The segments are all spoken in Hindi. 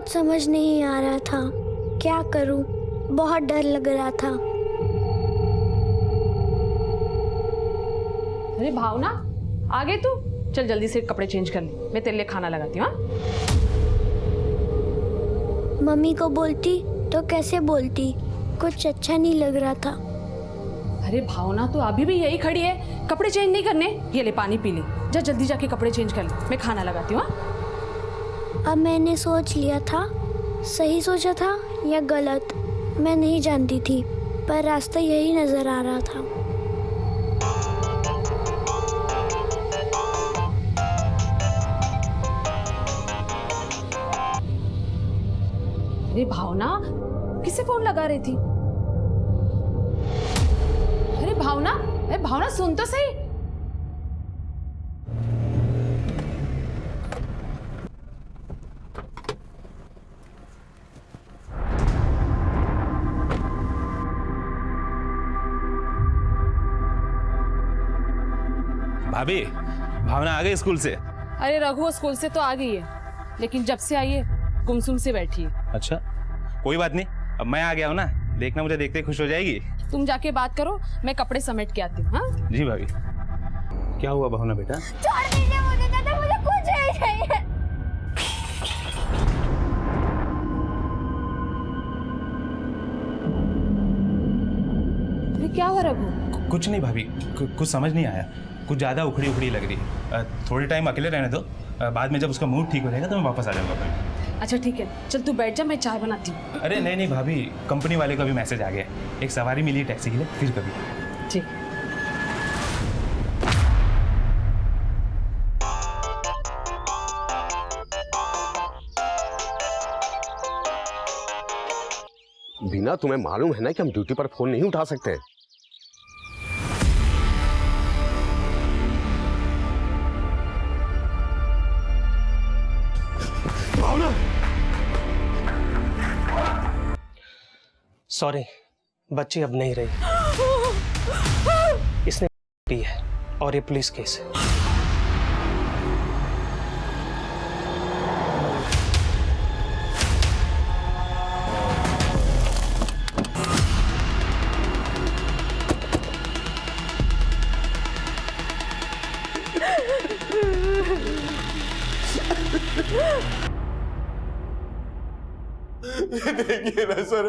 कुछ समझ नहीं आ रहा था, क्या करूं? बहुत डर लग रहा था। अरे भावना, आ गए तू? चल जल्दी से कपड़े चेंज कर ले, मैं तेरे लिए खाना लगाती हूँ। मम्मी को बोलती तो कैसे बोलती, कुछ अच्छा नहीं लग रहा था। अरे भावना, तो अभी भी यही खड़ी है, कपड़े चेंज नहीं करने? ये ले पानी पी ले, जा जल्दी जाके कपड़े चेंज कर ले, मैं खाना लगाती हूँ। अब मैंने सोच लिया था, सही सोचा था या गलत मैं नहीं जानती थी, पर रास्ता यही नजर आ रहा था। अरे भावना, किसे फोन लगा रही थी? अरे भावना सुन तो सही। भाभी, भावना आ गई स्कूल से? अरे रघु स्कूल से तो आ गई है, लेकिन जब से आई है गुमसुम से बैठी है। अच्छा, कोई बात नहीं, अब मैं आ गया हूँ ना, देखना मुझे देखते खुश हो जाएगी। तुम जाके बात करो, मैं कपड़े समेट के आती हूँ। हाँ जी भाभी। क्या हुआ भावना बेटा? छोड़ दीजिए मुझे, दादा मुझे कुछ नहीं चाहिए। अरे क्या हुआ रघु? कुछ नहीं भाभी, कुछ समझ नहीं आया, कुछ ज्यादा उखड़ी उखड़ी लग रही है। थोड़ी टाइम अकेले रहने दो, बाद में जब उसका मूड ठीक हो जाएगा तो मैं वापस आ जाऊंगा भाभी। अच्छा ठीक है, चल तू बैठ जा, मैं चाय बनाती हूँ। अरे नहीं भाभी, कंपनी वाले का भी मैसेज आ गया, एक सवारी मिली टैक्सी के लिए, फिर कभी। ठीक। बीना, तुम्हें मालूम है ना कि हम ड्यूटी पर फोन नहीं उठा सकते। भावना, सॉरी, बच्ची अब नहीं रही। इसने पी है और ये पुलिस केस है। देखिए ना सर,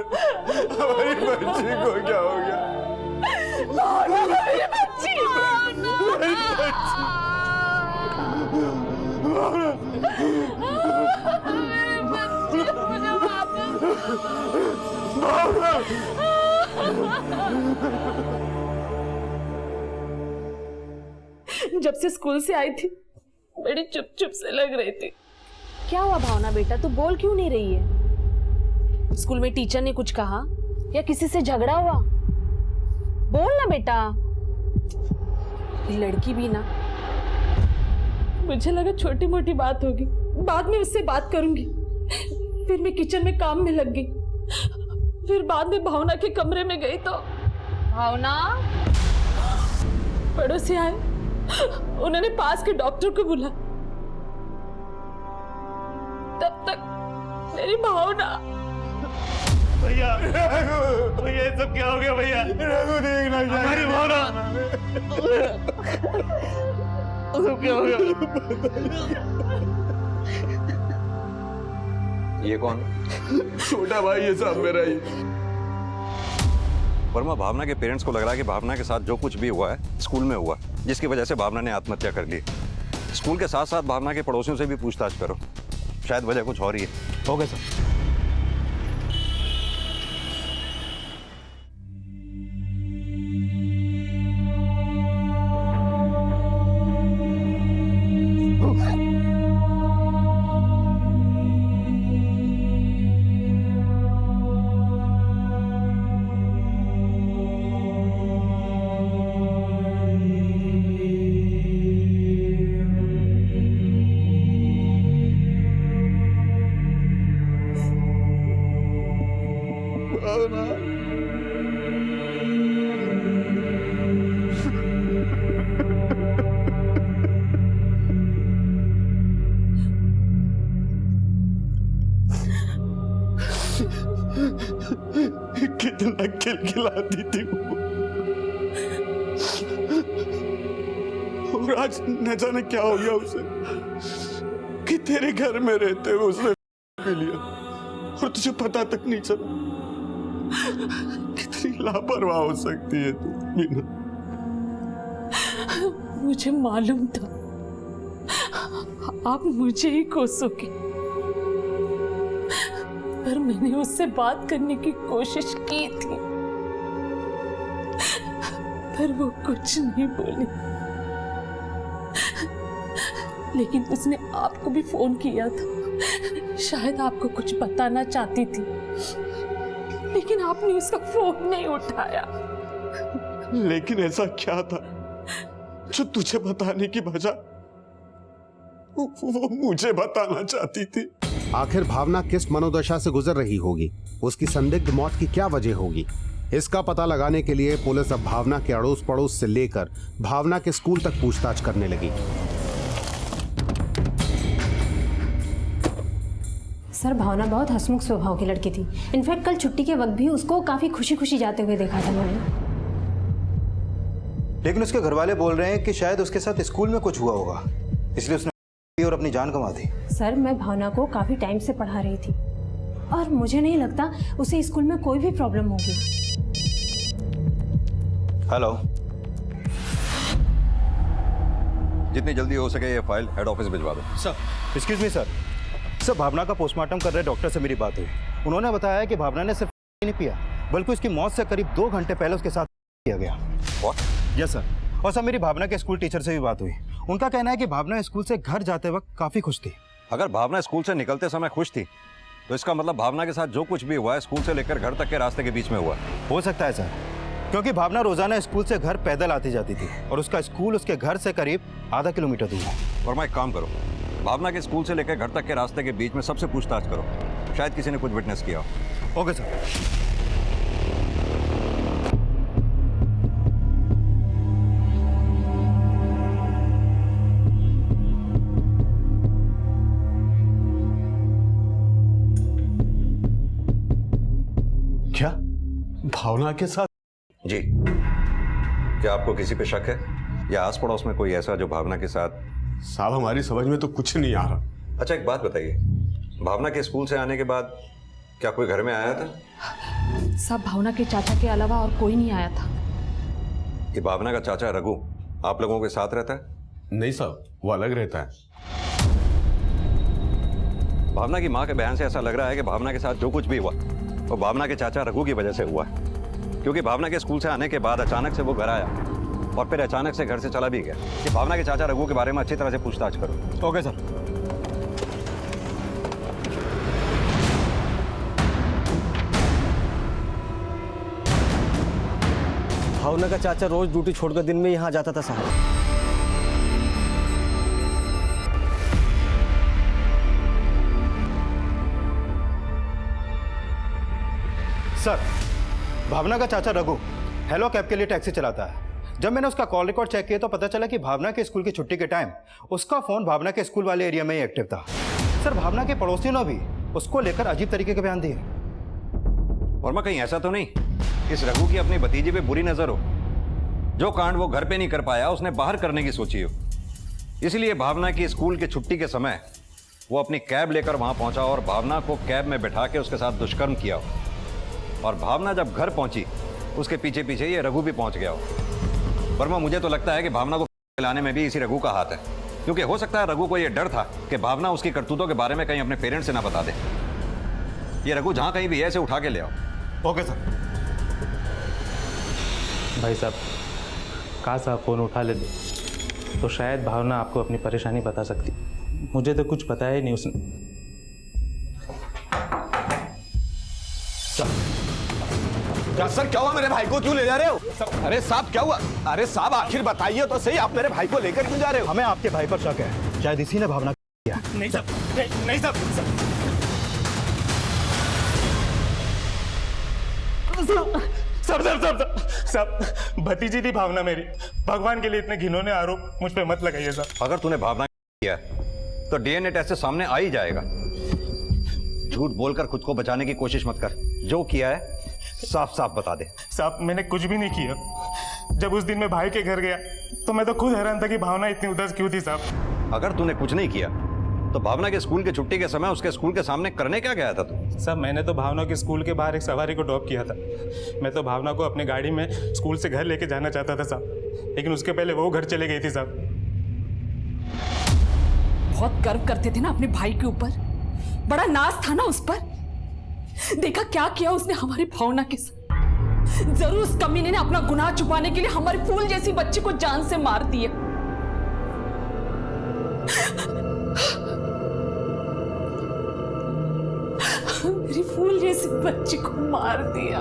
हमारी बच्ची को क्या हो गया? मेरी बच्ची, मेरी बच्ची, जब से स्कूल से आई थी बड़ी चुप चुप से लग रही थी। क्या हुआ भावना बेटा, तू बोल क्यों नहीं रही है? स्कूल में टीचर ने कुछ कहा या किसी से झगड़ा हुआ? बोल ना बेटा। ये लड़की भी ना, मुझे लगा छोटी मोटी बात होगी, बाद में उससे बात करूंगी। फिर मैं किचन में काम में लग गई, फिर बाद में भावना के कमरे में गई तो भावना, पड़ोसी आए, उन्होंने पास के डॉक्टर को बुला। तब तक मेरी भावना। भैया, भैया ये सब क्या हो गया भैया? रघु देखना, हमारी भावना, सब क्या हो गया? ये कौन? छोटा भाई है साहब मेरा ही। वर्मा, भावना के पेरेंट्स को लग रहा है कि भावना के साथ जो कुछ भी हुआ है स्कूल में हुआ, जिसकी वजह से भावना ने आत्महत्या कर ली। स्कूल के साथ साथ भावना के पड़ोसियों से भी पूछताछ करो, शायद वजह कुछ और ही है। हो गया सर। कितना खिलखिलाती थी वो, और आज न जाने क्या हो गया उसे कि तेरे घर में रहते हुए उसने पी लिया और तुझे पता तक नहीं चला। कितनी लापरवाह हो सकती है तू मीना। मुझे मालूम था आप मुझे ही कोसोगे, पर मैंने उससे बात करने की कोशिश की थी, पर वो कुछ नहीं बोली। लेकिन उसने आपको भी फोन किया था, शायद आपको कुछ बताना चाहती थी, लेकिन आपने उसका फोन नहीं उठाया। लेकिन ऐसा क्या था जो तुझे बताने की बजाय वो मुझे बताना चाहती थी? आखिर भावना किस मनोदशा से गुजर रही होगी, उसकी संदिग्ध मौत की क्या वजह होगी, इसका पता लगाने के लिए पुलिस अब भावना के अड़ोस पड़ोस से लेकर भावना के स्कूल तक पूछताछ करने लगी। सर, भावना बहुत हंसमुख स्वभाव की लड़की थी। इनफैक्ट कल छुट्टी के वक्त भी उसको काफी खुशी खुशी जाते हुए देखा था मैंने। लेकिन उसके घर वाले बोल रहे हैं कि शायद उसके साथ स्कूल में कुछ हुआ होगा, इसलिए उसने और अपनी जान गंवा दी। सर, मैं भावना को काफी टाइम से पढ़ा रही थी और मुझे नहीं लगता उसे स्कूल में कोई भी प्रॉब्लम होगी। हेलो, जितनी जल्दी हो सके ये फाइल हेड ऑफिस भिजवा दो। सर एक्सक्यूज मी सर, भावना का पोस्टमार्टम कर रहे डॉक्टर से मेरी बात हुई। उन्होंने बताया कि भावना ने सिर्फ नहीं पिया बल्कि उसकी मौत से करीब 2 घंटे पहले उसके साथ किया गया। Yes sir. और सर, मेरी भावना के स्कूल टीचर से भी बात हुई। उनका कहना है कि भावना स्कूल से घर जाते वक्त काफी खुश थी। अगर भावना स्कूल से निकलते समय खुश थी तो इसका मतलब भावना के साथ जो कुछ भी हुआ है स्कूल से लेकर घर तक के रास्ते के बीच में हुआ है। हो सकता है सर, क्योंकि भावना रोजाना स्कूल से घर पैदल आती जाती थी और उसका स्कूल उसके घर से करीब आधा किलोमीटर दूर है। और मैं एक काम करो, भावना के स्कूल से लेकर घर तक के रास्ते के बीच में सबसे पूछताछ करो, शायद किसी ने कुछ विटनेस किया हो। Okay sir. क्या भावना के साथ? जी, क्या आपको किसी पे शक है या आस पड़ोस में कोई ऐसा जो भावना के साथ? साहब, हमारी समझ में तो कुछ नहीं आ रहा। अच्छा, एक बात बताइए, भावना के स्कूल से आने के बाद क्या कोई घर में आया था? सब भावना के चाचा के अलावा और कोई नहीं आया था। ये भावना का चाचा रघु आप लोगों के साथ रहता है? नहीं साहब, वो अलग रहता है। भावना की माँ के बयान से ऐसा लग रहा है कि भावना के साथ जो कुछ भी हुआ वो भावना के चाचा रघु की वजह से हुआ है, क्योंकि भावना के स्कूल से आने के बाद अचानक से वो घर आया और फिर अचानक से घर से चला भी गया। कि भावना के चाचा रघु के बारे में अच्छी तरह से पूछताछ करो। Okay sir. भावना का चाचा रोज ड्यूटी छोड़कर दिन में यहाँ जाता था साहब। सर, भावना का चाचा रघु हेलो कैब के लिए टैक्सी चलाता है। जब मैंने उसका कॉल रिकॉर्ड चेक किया तो पता चला कि भावना के स्कूल की छुट्टी के टाइम उसका फोन भावना के स्कूल वाले एरिया में ही एक्टिव था। सर, भावना के पड़ोसियों ने भी उसको लेकर अजीब तरीके के बयान दिए। और मैं कहीं ऐसा तो नहीं इस रघु की अपनी भतीजी पे बुरी नजर हो? जो कांड वो घर पे नहीं कर पाया उसने बाहर करने की सोची हो, इसलिए भावना की स्कूल की छुट्टी के समय वो अपनी कैब लेकर वहां पहुंचा और भावना को कैब में बैठा के उसके साथ दुष्कर्म किया हो। और भावना जब घर पहुंची उसके पीछे पीछे ये रघु भी पहुंच गया हो। वर्मा, मुझे तो लगता है कि भावना को लाने में भी इसी रघु का हाथ है, क्योंकि हो सकता है रघु को यह डर था कि भावना उसकी करतूतों के बारे में कहीं अपने पेरेंट्स से ना बता दे। ये रघु जहां कहीं भी है इसे उठा के ले आओ। Okay sir. भाई साहब, काश आप फ़ोन उठा लेते तो शायद भावना आपको अपनी परेशानी बता सकती। मुझे तो कुछ बताया ही नहीं उसने। क्या सर, क्या हुआ? मेरे भाई को क्यों ले जा रहे हो? अरे साहब, क्या हुआ? अरे साहब, आखिर बताइए तो सही, आप मेरे भाई को लेकर क्यों जा रहे हो? हमें आपके भाई पर शक है, शायद इसी ने भावना किया। नहीं साहब, नहीं साहब, सब भतीजी थी भावना मेरी। भगवान के लिए इतने घिनौने आरोप मुझ पे मत लगाइए साहब। अगर तूने भावना किया तो डीएनए टेस्ट से सामने आ ही जाएगा। झूठ बोलकर खुद को बचाने की कोशिश मत कर। जो किया है साफ साफ बता दे। साहब मैंने कुछ भी नहीं किया। जब उस दिन मैं भाई के घर गया तो मैं तो खुद हैरान था कि भावना इतनी उदास क्यों थी साहब। अगर तूने कुछ नहीं किया तो भावना के स्कूल की छुट्टी के समय उसके स्कूल के सामने करने क्या गया था तू? साहब मैंने तो भावना के स्कूल के बाहर एक सवारी को ड्रॉप किया था। मैं तो भावना को अपनी गाड़ी में स्कूल से घर लेके जाना चाहता था साहब, लेकिन उसके पहले वो घर चले गई थी साहब। बहुत गर्व करते थे ना अपने भाई के ऊपर, बड़ा नाज था ना उस पर। देखा क्या किया उसने हमारी भावना के साथ। जरूर उस कमीने ने अपना गुनाह छुपाने के लिए हमारी फूल जैसी बच्ची को जान से मार दिया। मेरी फूल जैसी बच्ची को मार दिया।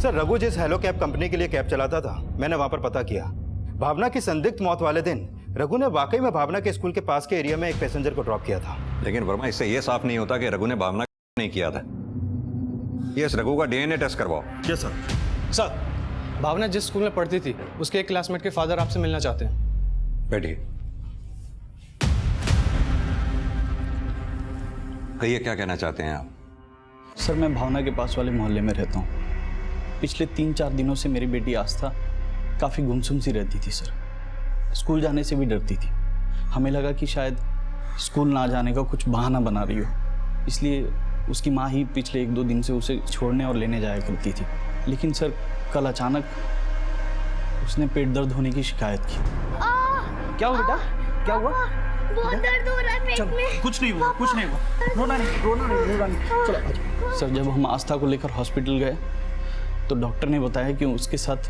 सर रघु जिस हेलो कैब कंपनी के लिए कैब चलाता था, मैंने वहां पर पता किया। भावना की संदिग्ध मौत वाले दिन रघु ने वाकई में भावना के स्कूल के पास के एरिया में एक पैसेंजर को ड्रॉप किया था। लेकिन वर्मा, इससे यह साफ नहीं होता कि रघु ने भावना नहीं किया था। यस, रघु का डीएनए टेस्ट करवाओ। Yes sir. सर, भावना जिस स्कूल में पढ़ती थी उसके एक क्लासमेट के फादर आपसे मिलना चाहते हैं। बैठिए। कहिए क्या कहना चाहते हैं आप? सर, मैं भावना के पास वाले मोहल्ले में रहता हूँ। पिछले 3-4 दिनों से मेरी बेटी आस्था काफ़ी गुमसुम सी रहती थी सर। स्कूल जाने से भी डरती थी। हमें लगा कि शायद स्कूल ना जाने का कुछ बहाना बना रही हो, इसलिए उसकी माँ ही पिछले 1-2 दिन से उसे छोड़ने और लेने जाया करती थी। लेकिन सर कल अचानक उसने पेट दर्द होने की शिकायत की। क्या हुआ बेटा? क्या हुआ? बहुत दर्द हो रहा है पेट में। कुछ नहीं हुआ, कुछ नहीं हुआ। रोना नहीं। चलो आजा। सर, जब हम आस्था को लेकर हॉस्पिटल गए तो डॉक्टर ने बताया कि उसके साथ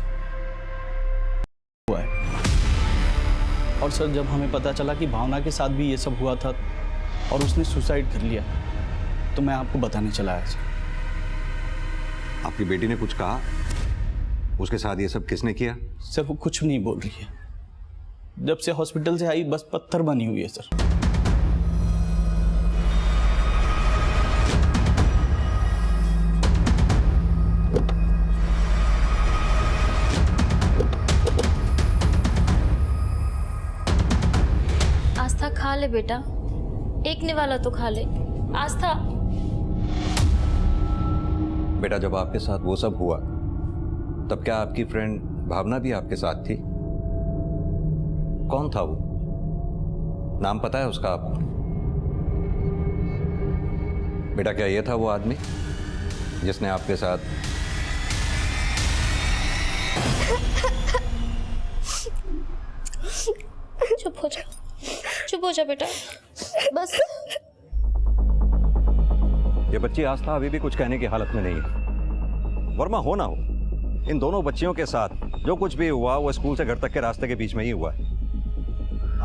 हुआ है। और सर, जब हमें पता चला कि भावना के साथ भी ये सब हुआ था और उसने सुसाइड कर लिया, तो मैं आपको बताने चला आया सर। आपकी बेटी ने कुछ कहा? उसके साथ ये सब किसने किया? सर, वो कुछ नहीं बोल रही है। जब से हॉस्पिटल से आई बस पत्थर बनी हुई है सर। आस्था खा ले बेटा, एक निवाला तो खा ले। आस्था बेटा, जब आपके साथ वो सब हुआ तब क्या आपकी फ्रेंड भावना भी आपके साथ थी? कौन था वो? नाम पता है उसका आपको? बेटा, क्या ये था वो आदमी जिसने आपके साथ? चुप हो जा, चुप हो जा बेटा, बस। ये बच्ची आस्था अभी भी कुछ कहने की हालत में नहीं है। वर्मा, हो ना हो, इन दोनों बच्चियों के साथ जो कुछ भी हुआ वो स्कूल से घर तक के रास्ते के बीच में ही हुआ है।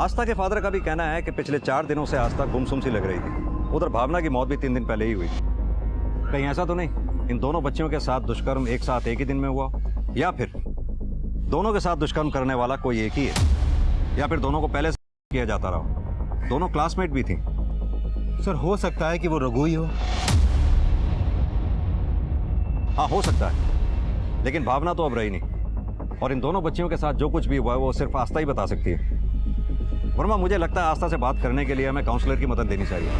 आस्था के फादर का भी कहना है कि पिछले 4 दिनों से आस्था गुमसुम सी लग रही थी। उधर भावना की मौत भी 3 दिन पहले ही हुई। कहीं ऐसा तो नहीं इन दोनों बच्चियों के साथ दुष्कर्म एक साथ एक ही दिन में हुआ, या फिर दोनों के साथ दुष्कर्म करने वाला कोई एक ही है, या फिर दोनों को पहले से किया जाता रहा? दोनों क्लासमेट भी थी। सर, हो सकता है कि वो रघु ही हो। हाँ, हो सकता है, लेकिन भावना तो अब रही नहीं, और इन दोनों बच्चियों के साथ जो कुछ भी हुआ है वो सिर्फ आस्था ही बता सकती है। वर्मा, मुझे लगता है आस्था से बात करने के लिए हमें काउंसलर की मदद लेनी चाहिए।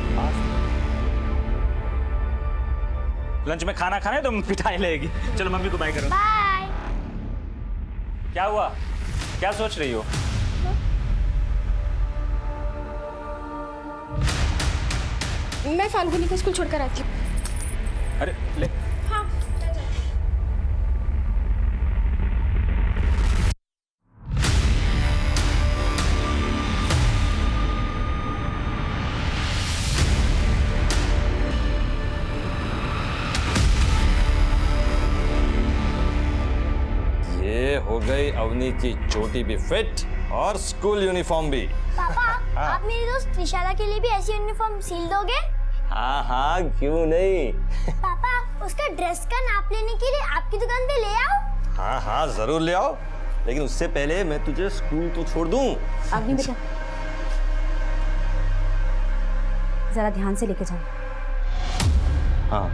लंच में खाना खाने तो पिटाई लगेगी। चलो मम्मी को बाय करो। बाय। क्या हुआ? क्या सोच रही हो? मैं फाल्गुनी को स्कूल छोड़कर आती हूँ। अरे ले। हाँ। ये हो गई अवनी की चोटी भी फिट और स्कूल यूनिफॉर्म भी। पापा, आप मेरी दोस्त त्रिशाला के लिए भी ऐसी यूनिफॉर्म सिल दोगे? हाँ हाँ, क्यों नहीं। पापा, उसका ड्रेस का नाप लेने के लिए आपकी दुकान पे ले आओ। हाँ हाँ, जरूर ले आओ, लेकिन उससे पहले मैं तुझे स्कूल तो छोड़ दूं। अग्नि बेटा, जरा ध्यान से लेके जाओ। हाँ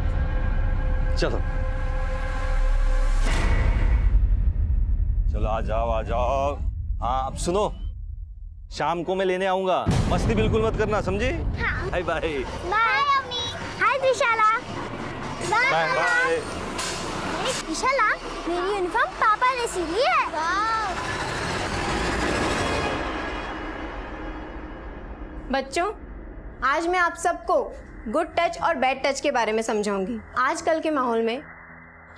चलो। चलो आ जाओ आ जाओ। हाँ अब सुनो, शाम को मैं लेने आऊंगा, मस्ती बिल्कुल मत करना, समझी? Bye bye. बाय अम्मी। हाय विशाला। Bye bye. विशाला, मेरी यूनिफॉर्म पापा ने सिली है। बच्चों, आज मैं आप सबको गुड टच और बैड टच के बारे में समझाऊंगी। आजकल के माहौल में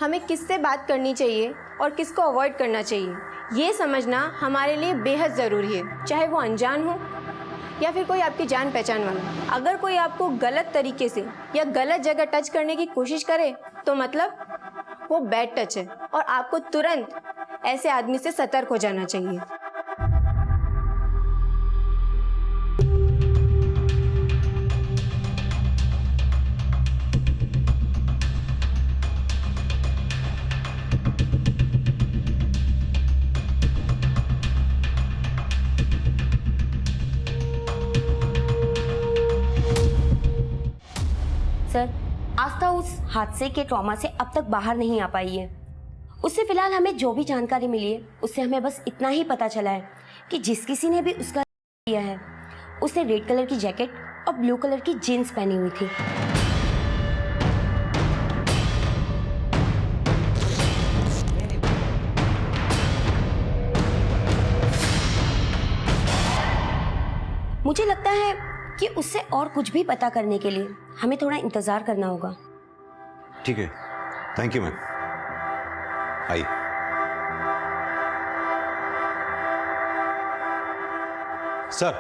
हमें किससे बात करनी चाहिए और किसको अवॉइड करना चाहिए, ये समझना हमारे लिए बेहद ज़रूरी है, चाहे वो अनजान हो या फिर कोई आपकी जान पहचान वाला। अगर कोई आपको गलत तरीके से या गलत जगह टच करने की कोशिश करे तो मतलब वो बैड टच है और आपको तुरंत ऐसे आदमी से सतर्क हो जाना चाहिए। सर, आस्था उस हादसे के ट्रॉमा से अब तक बाहर नहीं आ पाई है। उससे फिलहाल हमें जो भी जानकारी मिली है उससे हमें बस इतना ही पता चला है कि जिस किसी ने भी उसका किया है उसने रेड कलर की जैकेट और ब्लू कलर की जीन्स पहनी हुई थी। मुझे लगता है कि उससे और कुछ भी पता करने के लिए हमें थोड़ा इंतजार करना होगा। ठीक है, थैंक यू मैम। आइए। सर,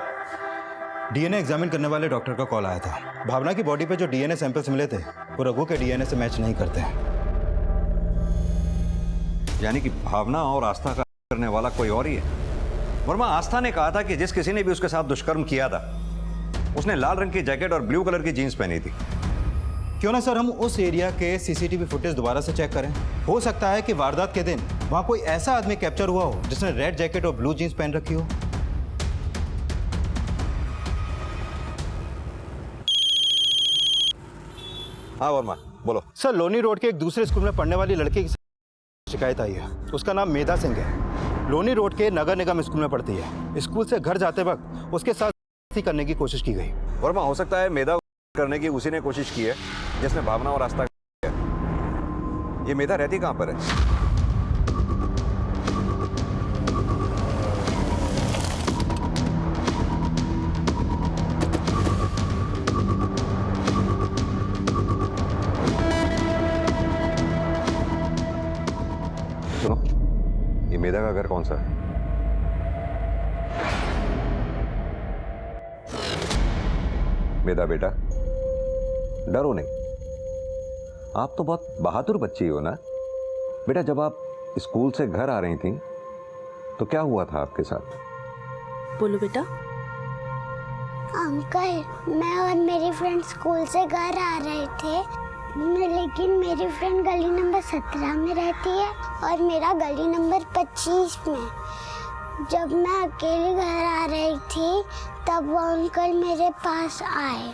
डीएनए एग्जामिन करने वाले डॉक्टर का कॉल आया था। भावना की बॉडी पे जो डीएनए सैंपल्स मिले थे वो रघु के डीएनए से मैच नहीं करते हैं। यानी कि भावना और आस्था का करने वाला कोई और ही है। वर्मा, आस्था ने कहा था कि जिस किसी ने भी उसके साथ दुष्कर्म किया था उसने लाल रंग की जैकेट और ब्लू कलर की जीन्स पहनी थी। क्यों ना सर हम उस एरिया के सीसीटीवी फुटेज दोबारा से चेक करें। हो सकता है कि वारदात के दिन वहां कोई ऐसा आदमी कैप्चर हुआ हो जिसने रेड जैकेट और ब्लू जीन्स पहन रखी हो। हाँ वर्मा, बोलो। सर, लोनी रोड के एक दूसरे स्कूल में पढ़ने वाली लड़की की शिकायत आई है। उसका नाम मेधा सिंह है। लोनी रोड के नगर निगम स्कूल में पढ़ती है। स्कूल से घर जाते वक्त उसके साथ करने की कोशिश की गई। वर्मा, हो सकता है मेधा करने की उसी ने कोशिश की है जिसने भावना और आस्था किया। ये मेधा रहती कहाँ पर है? सुनो, ये मेधा का घर कौन सा है? मेधा बेटा, डरो नहीं। आप तो बहुत बहादुर बच्ची हो ना बेटा। जब आप स्कूल से घर आ रही थी तो क्या हुआ था आपके साथ? बोलो बेटा। अंकल, मैं और मेरी फ्रेंड स्कूल से घर आ रहे थे, लेकिन मेरी फ्रेंड गली नंबर 17 में रहती है और मेरा गली नंबर 25 में। जब मैं अकेले घर आ रही थी तब वो अंकल मेरे पास आए।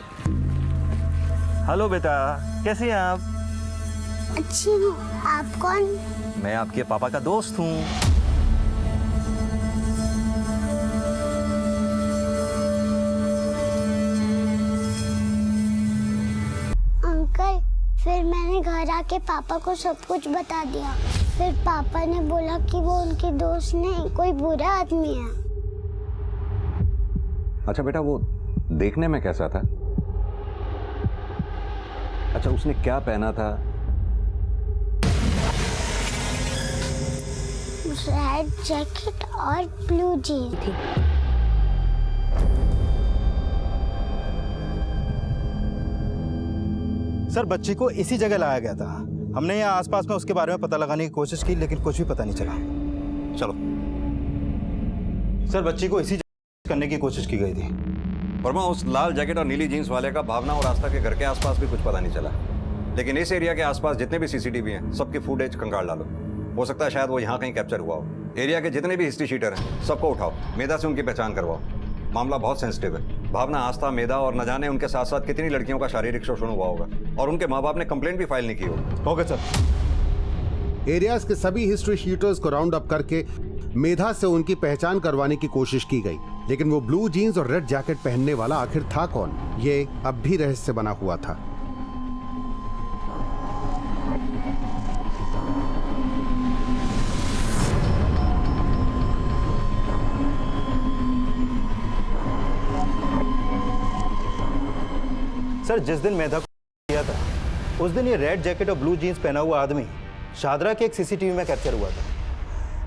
हेलो बेटा, कैसी हैं आप? अच्छी हूँ, आप कौन? मैं आपके पापा का दोस्त हूँ। अंकल, फिर मैंने घर आके पापा को सब कुछ बता दिया। फिर पापा ने बोला कि वो उनके दोस्त नहीं, कोई बुरा आदमी है। अच्छा बेटा, वो देखने में कैसा था? अच्छा, उसने क्या पहना था? रेड जैकेट और ब्लू जीन्स थी। सर, बच्ची को इसी जगह लाया गया था। हमने यहाँ आसपास में उसके बारे में पता लगाने की कोशिश की लेकिन कुछ भी पता नहीं चला। चलो। सर, बच्ची को इसी जगह करने की कोशिश की गई थी। वर्मा, उस लाल जैकेट और नीली जीन्स वाले का भावना और आस्था के घर के आसपास भी कुछ पता नहीं चला। लेकिन इस एरिया के आसपास जितने भी सीसीटीवी हैं सबकी फुटेज कंगाल डालो। हो सकता है शायद वो यहाँ कहीं कैप्चर हुआ हो। एरिया के जितने भी हिस्ट्री शीटर हैं सबको उठाओ, मेधा से उनकी पहचान करवाओ। मामला बहुत सेंसिटिव है। भावना, आस्था, मेधा और न जाने उनके साथ साथ कितनी लड़कियों का शारीरिक शोषण हुआ होगा और उनके माँ बाप ने कंप्लेंट भी फाइल नहीं की होगी। Okay sir. एरियाज के सभी हिस्ट्री शीटर्स को राउंड अप करके मेधा से उनकी पहचान करवाने की कोशिश की गई, लेकिन वो ब्लू जीन्स और रेड जैकेट पहनने वाला आखिर था कौन, ये अब भी रहस्य बना हुआ था। सर, जिस दिन मेधा को किया था उस दिन ये रेड जैकेट और ब्लू जीन्स पहना हुआ आदमी शादरा के एक सीसीटीवी में कैप्चर हुआ था,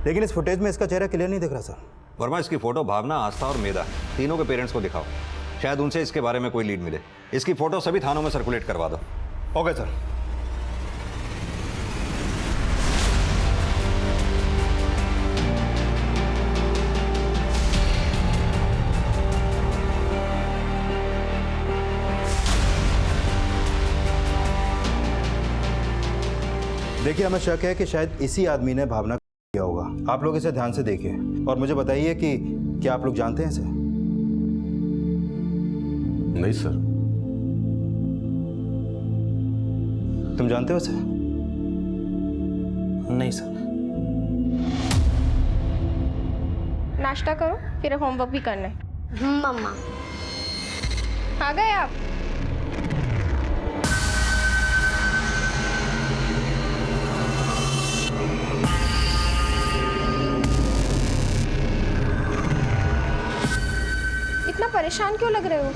लेकिन इस फुटेज में इसका चेहरा क्लियर नहीं दिख रहा सर। वर्मा, इसकी फोटो भावना, आस्था और मेधा तीनों के पेरेंट्स को दिखाओ, शायद उनसे इसके बारे में कोई लीड मिले। इसकी फोटो सभी थानों में सर्कुलेट करवा दो। Okay sir. देखिए, हमें शक है कि शायद इसी आदमी ने भावना को किया होगा। आप लोग इसे ध्यान से देखिए और मुझे बताइए कि क्या आप लोग जानते हैं इसे? नहीं सर। तुम जानते हो इसे? नहीं सर। नाश्ता करो, फिर होमवर्क भी करना है। मम्मा। आ गए आप? इतना परेशान क्यों लग रहे हो?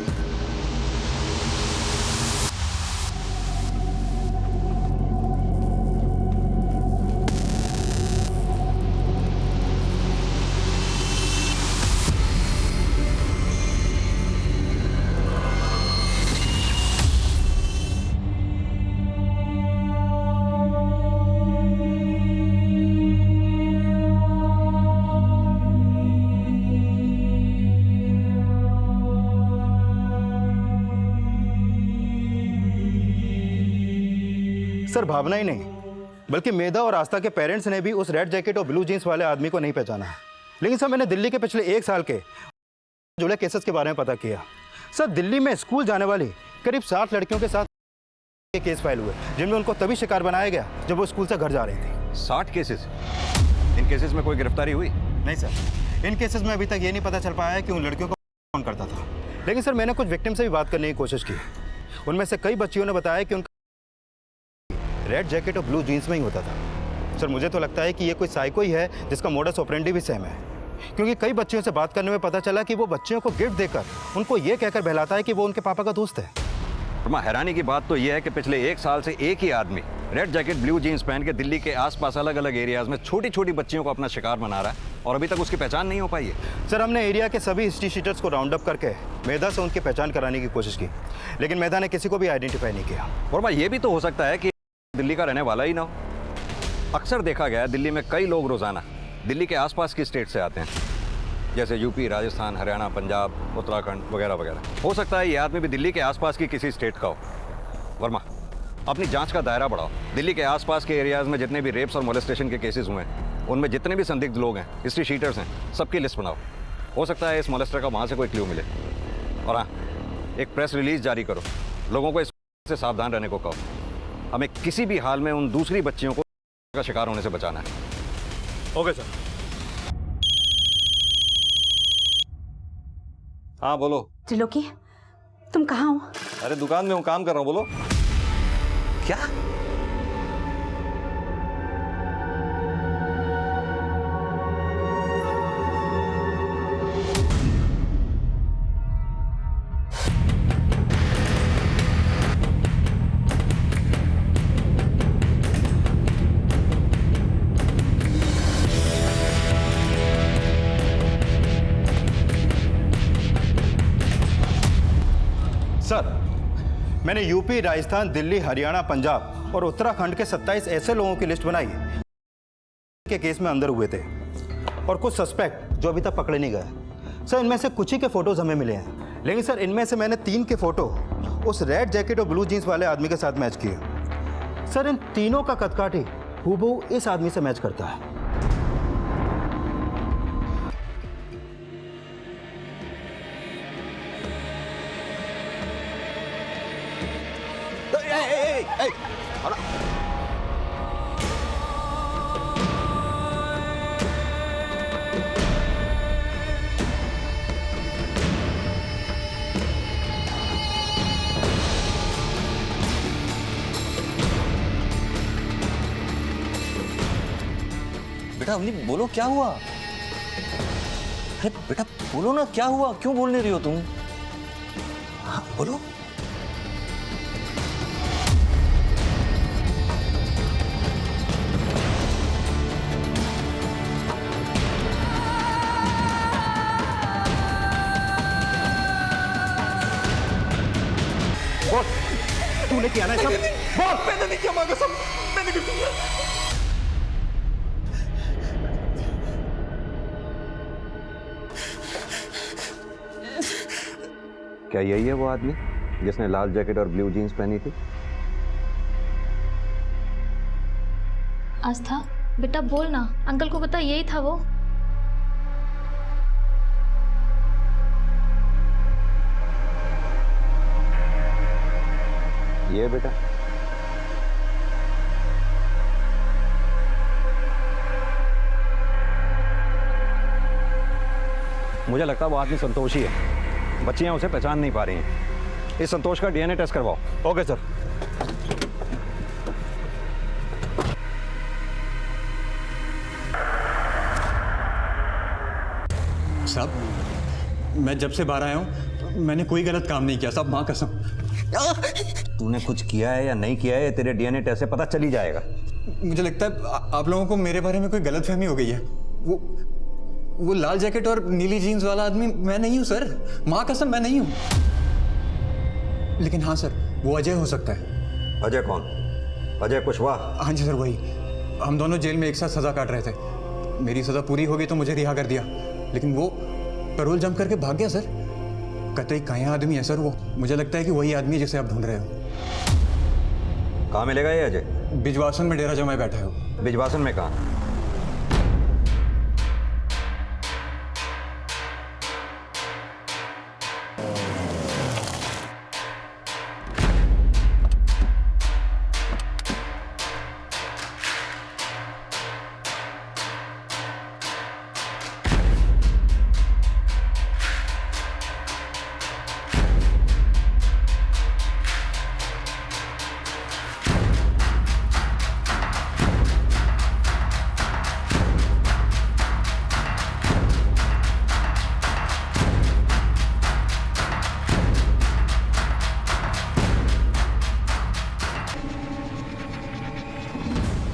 सर, भावना ही नहीं बल्कि मेधा और आस्था के पेरेंट्स ने भी उस रेड जैकेट और ब्लू जीन्स वाले आदमी को नहीं पहचाना है। लेकिन सर, मैंने दिल्ली के पिछले 1 साल के जुड़े केसेस के बारे में पता किया। सर, दिल्ली में स्कूल जाने वाली करीब 60 लड़कियों के साथ केस फाइल हुए, जिनमें उनको तभी शिकार बनाया गया जब वो स्कूल से घर जा रही थी। 60 केसेस? इन केसेस में कोई गिरफ्तारी हुई? नहीं सर, इन केसेस में अभी तक ये नहीं पता चल पाया है कि उन लड़कियों को कौन करता था। लेकिन सर, मैंने कुछ विक्टिम से भी बात करने की कोशिश की। उनमें से कई बच्चियों ने बताया कि उनका रेड जैकेट और ब्लू जीन्स में ही होता था। सर, मुझे तो लगता है कि ये कोई साइको ही है जिसका मोडस ऑपरेंडी भी सेम है, क्योंकि कई बच्चियों से बात करने में पता चला कि वो बच्चियों को गिफ्ट देकर उनको ये कहकर बहलाता है कि वो उनके पापा का दोस्त है। हैरानी की बात तो यह है कि पिछले 1 साल से एक ही आदमी रेड जैकेट ब्लू जीन्स पहन के दिल्ली के आसपास अलग अलग एरियाज में छोटी छोटी बच्चियों को अपना शिकार बना रहा है और अभी तक उसकी पहचान नहीं हो पाई है। सर, हमने एरिया के सभी हिस्ट्री शीटर्स को राउंड अप करके मेधा से उनकी पहचान कराने की कोशिश की, लेकिन मेधा ने किसी को भी आइडेंटिफाई नहीं किया। और ये भी तो हो सकता है कि दिल्ली का रहने वाला ही ना हो। अक्सर देखा गया है दिल्ली में कई लोग रोजाना दिल्ली के आसपास की स्टेट से आते हैं, जैसे यूपी, राजस्थान, हरियाणा, पंजाब, उत्तराखंड वगैरह वगैरह। हो सकता है ये आदमी भी दिल्ली के आसपास की किसी स्टेट का हो। वर्मा, अपनी जांच का दायरा बढ़ाओ। दिल्ली के आसपास के एरियाज में जितने भी रेप्स और मोलेस्टेशन के केसेस हुए हैं, उनमें जितने भी संदिग्ध लोग हैं, हिस्ट्री शीटर्स हैं, सबकी लिस्ट बनाओ। हो सकता है इस मोलेस्टर का वहाँ से कोई क्लू मिले। और हाँ, एक प्रेस रिलीज जारी करो, लोगों को इस से सावधान रहने को कहो। हमें किसी भी हाल में उन दूसरी बच्चियों को का शिकार होने से बचाना है। Okay sir. हाँ बोलो। त्रिलोकी, तुम कहाँ हो? अरे दुकान में हूँ, काम कर रहा हूँ। बोलो। क्या? सर, मैंने यूपी, राजस्थान, दिल्ली, हरियाणा, पंजाब और उत्तराखंड के 27 ऐसे लोगों की लिस्ट बनाई के केस में अंदर हुए थे और कुछ सस्पेक्ट जो अभी तक पकड़े नहीं गए। सर, इनमें से कुछ ही के फोटोज हमें मिले हैं, लेकिन सर इनमें से मैंने 3 के फोटो उस रेड जैकेट और ब्लू जीन्स वाले आदमी के साथ मैच किए। सर, इन तीनों का कदकाठी हूबहू इस आदमी से मैच करता है। बेटा अवनी बोलो क्या हुआ? अरे बेटा बोलो ना क्या हुआ, क्यों बोल नहीं रही हो तुम? हाँ बोलो। बोल, तूने किया ना सब? बोल। मैंने नहीं किया, माँ कसम, मैंने नहीं किया। क्या यही है वो आदमी जिसने लाल जैकेट और ब्लू जीन्स पहनी थी? आस्था बेटा बोल ना, अंकल को पता यही था वो। ये बेटा मुझे लगता है वो आदमी संतोष ही है। बच्चियां उसे पहचान नहीं पा रही हैं। इस संतोष का डीएनए टेस्ट करवाओ। Okay sir. साहब मैं जब से बाहर आया हूँ मैंने कोई गलत काम नहीं किया साहब, माँ कसम। तूने कुछ किया है या नहीं किया है तेरे डीएनए टेस्ट से पता चल ही जाएगा। मुझे लगता है आप लोगों को मेरे बारे में कोई गलतफहमी हो गई है। वो लाल जैकेट और नीली जीन्स वाला आदमी मैं नहीं हूँ सर, माँ कसम मैं नहीं हूँ। लेकिन हाँ सर वो अजय हो सकता है। अजय कौन? अजय कुशवाहा? हाँ जी सर वही। हम दोनों जेल में एक साथ सजा काट रहे थे। मेरी सजा पूरी हो गई तो मुझे रिहा कर दिया, लेकिन वो पैरोल जंप करके भाग गया सर। कतई काया आदमी है सर वो। मुझे लगता है कि वही आदमी है जिसे आप ढूंढ रहे हो। कहाँ मिलेगा ये अजय? बिजवासन में डेरा जमाए बैठा है। बिजवासन में कहाँ?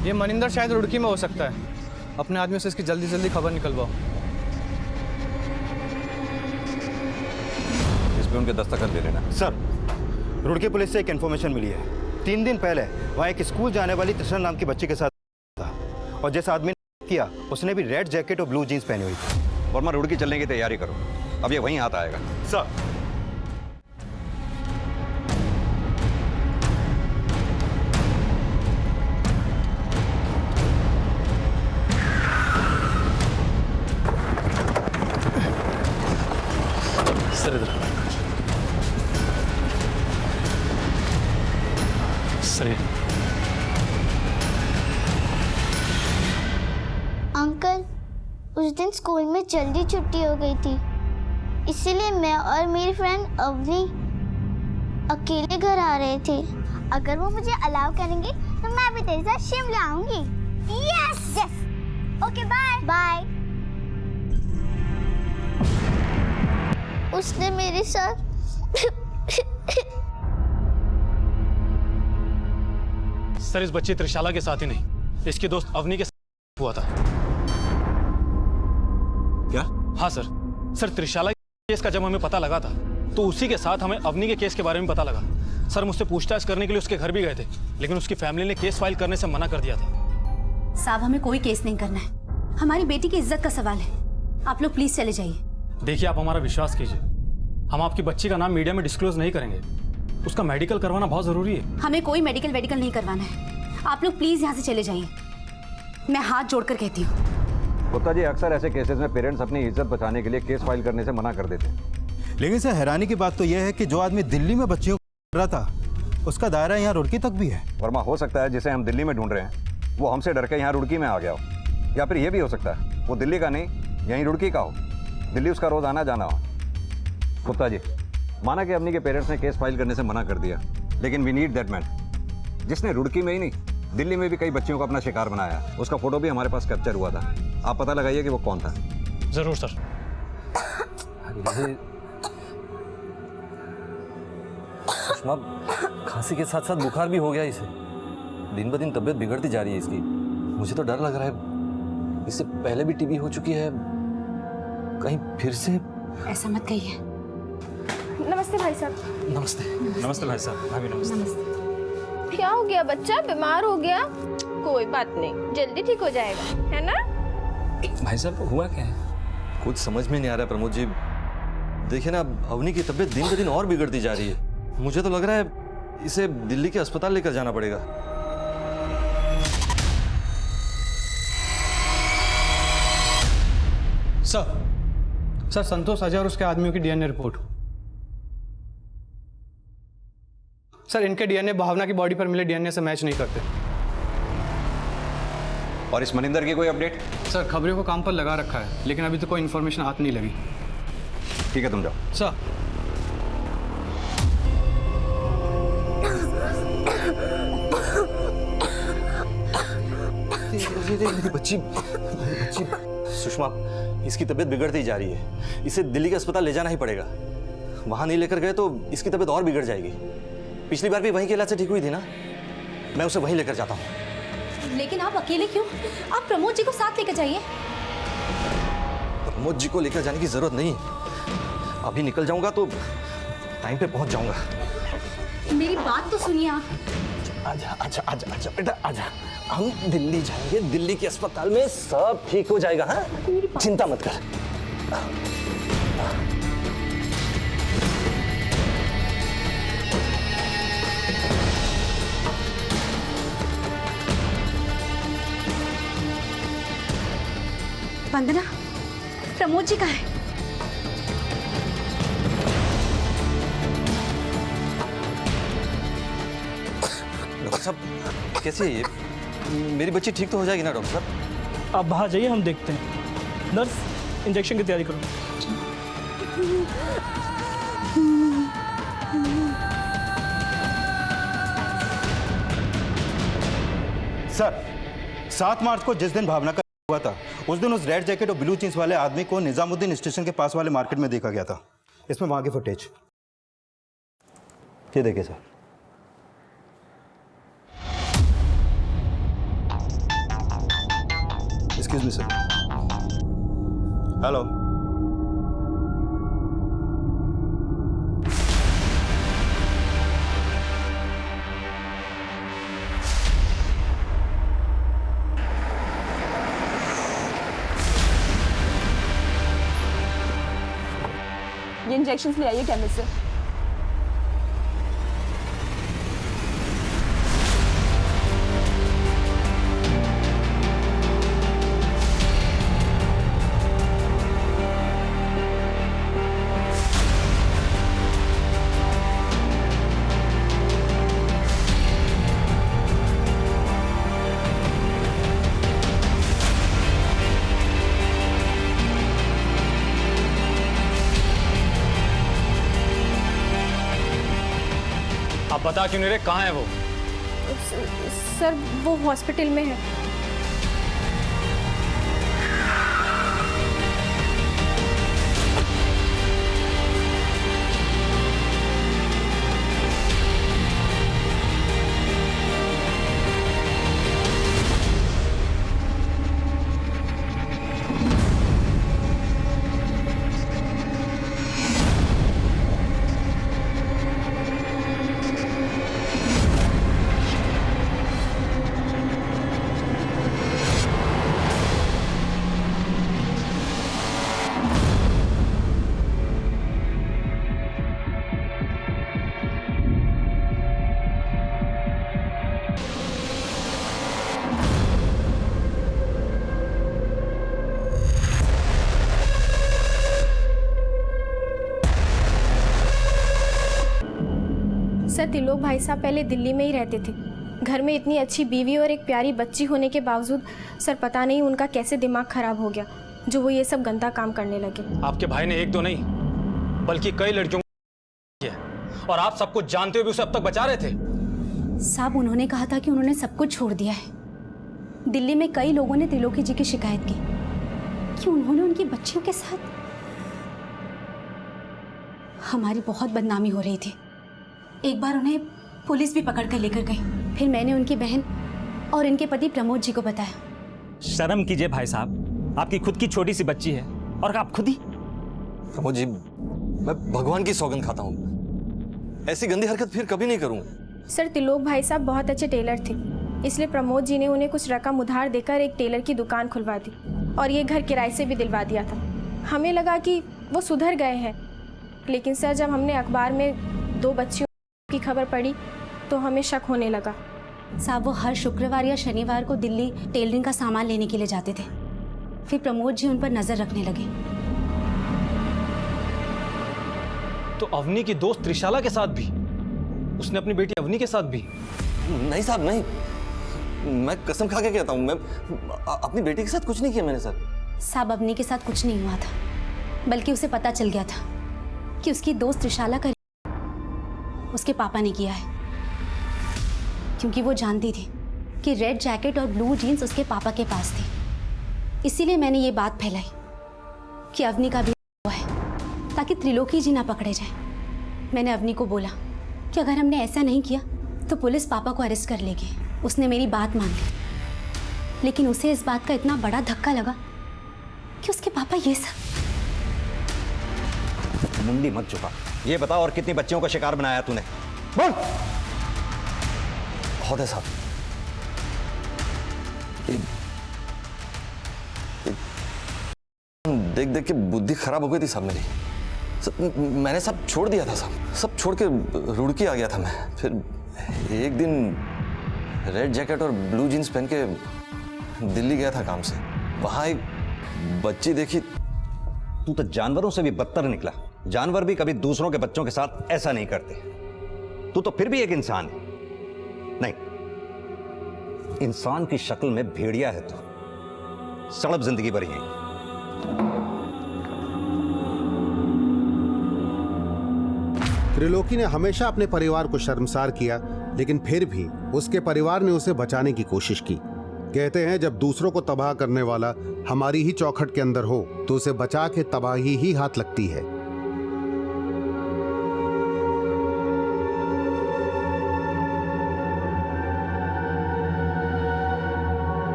ये मनिंदर शायद रुड़की में हो सकता है। अपने आदमियों से इसकी जल्दी जल्दी खबर निकलवाओ। इस पे उनके दस्तखत ले लेना। सर रुड़की पुलिस से एक इन्फॉर्मेशन मिली है। 3 दिन पहले वहाँ एक स्कूल जाने वाली तृष्णा नाम की बच्ची के साथ था, और जिस आदमी ने किया उसने भी रेड जैकेट और ब्लू जीन्स पहनी हुई थी। वर्मा रुड़की चलने की तैयारी करो, अब ये वहीं हाथ आएगा। सर सर इधर सर। अंकल उस दिन स्कूल में जल्दी छुट्टी हो गई थी, इसीलिए मैं और मेरी फ्रेंड अवनी अकेले घर आ रहे थे। अगर वो मुझे अलाउ करेंगे तो मैं भी तेरे साथ शिमला आऊंगी। Yes yes okay bye bye. उसने मेरे साथ सर इस बच्ची त्रिशाला के साथ ही नहीं, इसके दोस्त अवनी के साथ हुआ था। क्या? हाँ सर। सर त्रिशाला केस का जब हमें पता लगा था तो उसी के साथ हमें अवनी के केस के बारे में पता लगा। सर मुझसे पूछताछ करने के लिए उसके घर भी गए थे, लेकिन उसकी फैमिली ने केस फाइल करने से मना कर दिया था। साहब हमें कोई केस नहीं करना है, हमारी बेटी की इज्जत का सवाल है। आप लोग प्लीज चले जाइए। देखिए आप हमारा विश्वास कीजिए, हम आपकी बच्ची का नाम मीडिया में डिस्क्लोज नहीं करेंगे। उसका मेडिकल करवाना बहुत जरूरी है। हमें कोई मेडिकल नहीं करवाना है। आप लोग प्लीज यहाँ से चले जाइए, मैं हाथ जोड़कर कहती हूँ। गुप्ता जी अक्सर ऐसे केसेस में पेरेंट्स अपनी इज्जत बचाने के लिए केस फाइल करने से मना कर देते हैं। लेकिन सर हैरानी की बात तो यह है कि जो आदमी दिल्ली में बच्चियों को रहा था उसका दायरा यहाँ रुड़की तक भी है। वर्मा हो सकता है जिसे हम दिल्ली में ढूंढ रहे हैं वो हमसे डर के यहाँ रुड़की में आ गया हो, या फिर ये भी हो सकता है वो दिल्ली का नहीं यहीं रुड़की का हो, दिल्ली उसका रोज आना जाना हो। गुप्ता जी माना कि अवनी के पेरेंट्स ने केस फाइल करने से मना कर दिया, लेकिन वी नीड दैट मैन जिसने रुड़की में ही नहीं दिल्ली में भी कई बच्चियों को अपना शिकार बनाया। उसका फोटो भी हमारे पास कैप्चर हुआ था। आप पता लगाइए कि वो कौन था। जरूर सर। सुषमा, खांसी के साथ साथ बुखार भी हो गया इसे। दिन ब दिन तबीयत बिगड़ती जा रही है इसकी। मुझे तो डर लग रहा है, इससे पहले भी टीबी हो चुकी है, कहीं फिर से। ऐसा मत कहिए। नमस्ते भाई साहब। नमस्ते। नमस्ते भाई साहब। भाभी नमस्ते। क्या हो गया बच्चा, बीमार हो गया? कोई बात नहीं, जल्दी ठीक हो जाएगा, है ना? भाई साहब हुआ क्या है? कुछ समझ में नहीं आ रहा प्रमोद जी। देखिए ना, अवनी की तबीयत दिन ब दिन और बिगड़ती जा रही है। मुझे तो लग रहा है इसे दिल्ली के अस्पताल लेकर जाना पड़ेगा। सर संतोष अजय और उसके आदमियों की डीएनए रिपोर्ट। सर इनके डीएनए भावना की बॉडी पर मिले डीएनए से मैच नहीं करते। और इस मनिंदर की कोई अपडेट? सर खबरों को काम पर लगा रखा है, लेकिन अभी तक कोई इन्फॉर्मेशन हाथ नहीं लगी। ठीक है, तुम जाओ। सर मेरी बच्ची सुषमा, इसकी तबीयत बिगड़ती जा रही है। इसे दिल्ली के अस्पताल ले जाना ही पड़ेगा। वहां नहीं लेकर गए तो इसकी तबीयत और बिगड़ जाएगी। पिछली बार भी वहीं के इलाज से ठीक हुई थी ना, मैं उसे वहीं लेकर जाता हूँ। लेकिन आप अकेले क्यों? आप प्रमोद जी को साथ लेकर जाइए। प्रमोद जी को लेकर जाने की जरूरत नहीं। अभी निकल जाऊंगा तो टाइम पे पहुंच जाऊंगा। मेरी बात तो सुनिए आप। आजा आजा आजा आजा बेटा आजा। हम दिल्ली जाएंगे, दिल्ली के अस्पताल में सब ठीक हो जाएगा। हाँ, चिंता मत कर। वंदना, प्रमोद जी कहाँ है? डॉक्टर साहब कैसी है ये? मेरी बच्ची ठीक तो हो जाएगी ना डॉक्टर साहब? आप बाहर जाइए, हम देखते हैं। नर्स इंजेक्शन की तैयारी करो। सर 7 मार्च को जिस दिन भावना का हुआ था, उस दिन उस रेड जैकेट और ब्लू जींस वाले आदमी को निजामुद्दीन स्टेशन के पास वाले मार्केट में देखा गया था। इसमें वहां की फुटेज ये देखिए sir. Excuse me sir. Hello. ये इंजेक्शन ले आइए केमिस्ट से। आप बता क्यों नहीं रहे, कहाँ है वो? सर वो हॉस्पिटल में है। सर तिलोक भाई साहब पहले दिल्ली में ही रहते थे। घर में इतनी अच्छी बीवी और एक प्यारी बच्ची होने के बावजूद सर पता नहीं उनका कैसे दिमाग खराब हो गया जो वो ये सब गंदा काम करने लगे। आपके भाई ने एक तो नहीं बल्कि कई लड़कियों को, और आप सब कुछ जानते हुए भी उसे अब तक बचा रहे थे। साहब उन्होंने कहा था कि उन्होंने सब कुछ छोड़ दिया है। दिल्ली में कई लोगों ने त्रिलोकी जी की शिकायत की कि उन्होंने उनकी बच्चियों के साथ, हमारी बहुत बदनामी हो रही थी। एक बार उन्हें पुलिस भी पकड़ कर लेकर गई। फिर मैंने उनकी बहन और इनके पति प्रमोद जी को बताया। शर्म कीजिए भाई साहब, आपकी खुद की छोटी सी बच्ची है और आप खुद ही। प्रमोद जी, मैं भगवान की सौगंध खाता हूँ, ऐसी गंदी हरकत फिर कभी नहीं करूँगा। सर, त्रिलोक भाई साहब बहुत अच्छे टेलर थे, इसलिए प्रमोद जी ने उन्हें कुछ रकम उधार देकर एक टेलर की दुकान खुलवा दी और ये घर किराए से भी दिलवा दिया था। हमें लगा कि वो सुधर गए हैं, लेकिन सर जब हमने अखबार में 2 बच्चियों की खबर पढ़ी तो हमें शक होने लगा। साहब वो हर शुक्रवार या शनिवार को दिल्ली टेलरिंग का सामान लेने के लिए जाते थे। फिर प्रमोद जी उन पर नजर रखने लगे। तो अवनी की दोस्त त्रिशाला के साथ भी, उसने अपनी बेटी अवनी के साथ भी? नहीं साहब नहीं, मैं कसम खा के कहता हूँ, मैं अपनी बेटी के साथ कुछ नहीं किया मैंने सर। साहब अवनी के साथ कुछ नहीं हुआ था, बल्कि उसे पता चल गया था कि उसकी दोस्त त्रिशाला का उसके पापा ने किया है, क्योंकि वो जानती थी कि रेड जैकेट और ब्लू जीन्स उसके पापा के पास थी। इसीलिए मैंने ये बात फैलाई कि अवनी का भी हुआ है, ताकि त्रिलोकी जी ना पकड़े जाए। मैंने अवनी को बोला कि अगर हमने ऐसा नहीं किया तो पुलिस पापा को अरेस्ट कर लेगी। उसने मेरी बात मान ली, लेकिन उसे इस बात का इतना बड़ा धक्का लगा कि उसके पापा ये सब। मुंडी मत चुका, ये बताओ और कितनी बच्चियों का शिकार बनाया तूने? बोल। बहुत है साहब, देख देख के बुद्धि खराब हो गई थी साहब मेरी। मैंने सब छोड़ दिया था साहब, सब छोड़ के रुड़की आ गया था मैं। फिर एक दिन रेड जैकेट और ब्लू जीन्स पहन के दिल्ली गया था काम से। वहां एक बच्ची देखी। तू तो जानवरों से भी बदतर निकला। जानवर भी कभी दूसरों के बच्चों के साथ ऐसा नहीं करते। तू तो फिर भी एक इंसान है। नहीं, इंसान की शक्ल में भेड़िया है तू। सड़प जिंदगी भर यहीं। त्रिलोकी ने हमेशा अपने परिवार को शर्मसार किया, लेकिन फिर भी उसके परिवार ने उसे बचाने की कोशिश की। कहते हैं जब दूसरों को तबाह करने वाला हमारी ही चौखट के अंदर हो तो उसे बचा के तबाही ही हाथ लगती है।